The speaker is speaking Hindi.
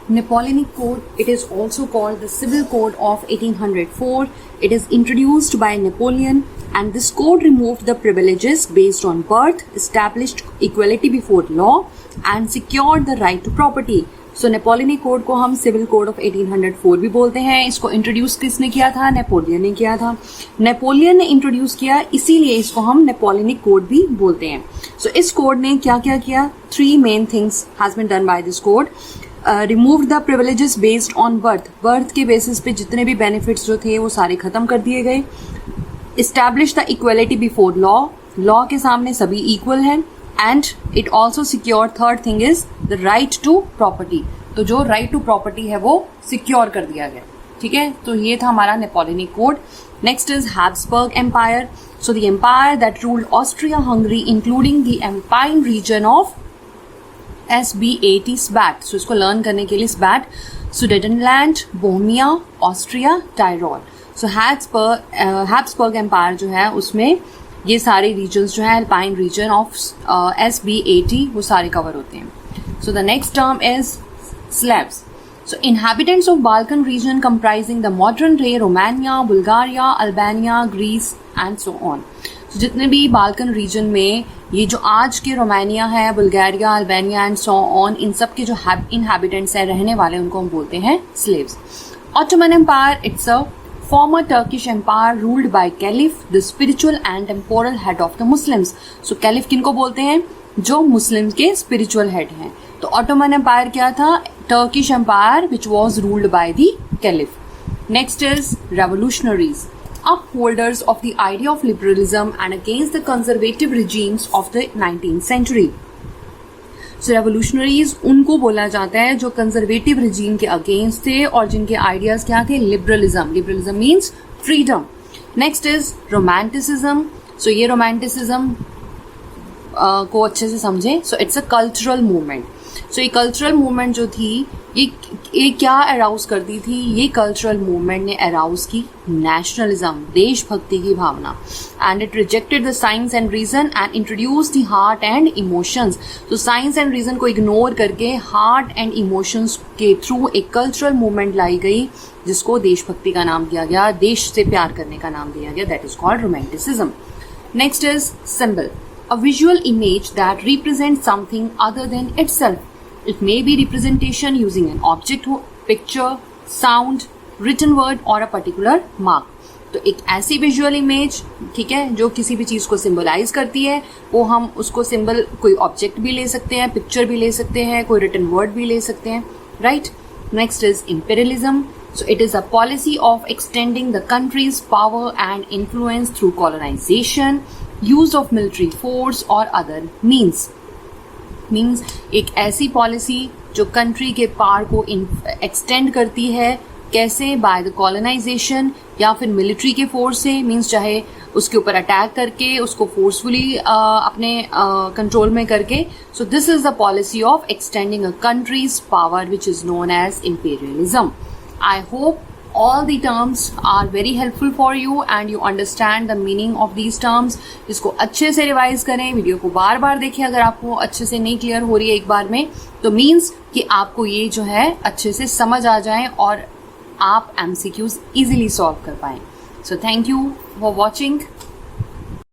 Napoleonic Code, it is also called the Civil Code of 1804. It is introduced by Napoleon, and this code removed the privileges based on birth, established equality before law, and secured the right to property. So Napoleonic Code को हम Civil Code of 1804 भी बोलते हैं. इसको इंट्रोड्यूस किसने किया था? नेपोलियन ने किया था. नेपोलियन ने इंट्रोड्यूस किया, इसीलिए इसको हम Napoleonic Code भी बोलते हैं. So इस कोड ने क्या क्या किया? 3 main things has been done by this code. Remove the privileges based on birth. Birth के बेसिस पे जितने भी बेनिफिट्स जो थे वो सारे खत्म कर दिए गए. Establish the equality before law. Law के सामने सभी इक्वल हैं. And it also secure, third thing is the right to property. तो जो राइट टू प्रॉपर्टी है वो सिक्योर कर दिया गया. ठीक है, तो ये था हमारा Napoleonic code. Next is Habsburg empire. So the empire that ruled Austria Hungary including the alpine region of SBAT SBAT. So इसको लर्न करने के लिए SBAT, Sudetenland, Bohemia, Austria, Tyrol. So Habsburg empire जो है उसमें ये सारे रीजन्स जो है अल्पाइन रीजन ऑफ SBAT वो सारे कवर होते हैं. So the next term is slaves. So inhabitants of Balkan region comprising the modern day Romania, Bulgaria, Albania, Greece and so on. So जितने भी बाल्कन रीजन में ये जो आज के रोमानिया है, Bulgaria, Albania and so on, इन सब के जो इनहैबिटेंट्स हैं, रहने वाले, उनको हम बोलते हैं slaves. Ottoman empire, it's a former Turkish empire ruled by Caliph, the spiritual and temporal head of the Muslims. So Caliph किनको बोलते हैं? जो मुस्लिम के spiritual head हैं. तो Ottoman Empire क्या था? Turkish empire which was ruled by the Caliph. Next is revolutionaries, upholders of the idea of liberalism and against the conservative regimes of the 19th century. So revolutionaries उनको बोला जाता है जो कंजर्वेटिव रिजीम के अगेंस्ट थे और जिनके आइडियाज क्या थे? Liberalism. Liberalism means freedom. Next is romanticism. So ये रोमांटिसिज्म को अच्छे से समझें. So it's a cultural movement. So ये कल्चरल मूवमेंट जो थी ये क्या अराउज करती थी? ये कल्चरल मूवमेंट ने अराउज की नेशनलिज्म, देशभक्ति की भावना. And it rejected the science and reason and introduce the heart and emotions. तो साइंस एंड रीजन को इग्नोर करके हार्ट एंड इमोशंस के थ्रू एक कल्चरल मूवमेंट लाई गई जिसको देशभक्ति का नाम दिया गया, देश से प्यार करने का नाम दिया गया. That is called romanticism. Next is symbol, a visual image that represents something other than itself. It may be representation using an object, picture, sound, written word or a particular mark. तो एक ऐसी विजुअल इमेज, ठीक है, जो किसी भी चीज को सिंबलाइज करती है, वो हम उसको सिंबल, कोई ऑब्जेक्ट भी ले सकते हैं, पिक्चर भी ले सकते हैं, कोई रिटन वर्ड भी ले सकते हैं. Right. Next is imperialism. So it is a policy of extending the country's power and influence through colonization, use of military force or other means. Means एक ऐसी पॉलिसी जो कंट्री के पावर को एक्सटेंड करती है. कैसे? बाय द कॉलोनाइजेशन या फिर मिलिट्री के फोर्स से. मीन्स चाहे उसके ऊपर अटैक करके, उसको फोर्सफुली अपने कंट्रोल में करके. So this is the policy of extending a country's power which is known as imperialism. I hope all the terms are very helpful for you and you understand the meaning of these terms. इसको अच्छे से रिवाइज करें, वीडियो को बार बार देखें. अगर आपको अच्छे से नहीं क्लियर हो रही है एक बार में, तो मीन्स कि आपको ये जो है अच्छे से समझ आ जाए और आप MCQs इजीली सॉल्व कर पाएं. So thank you for watching.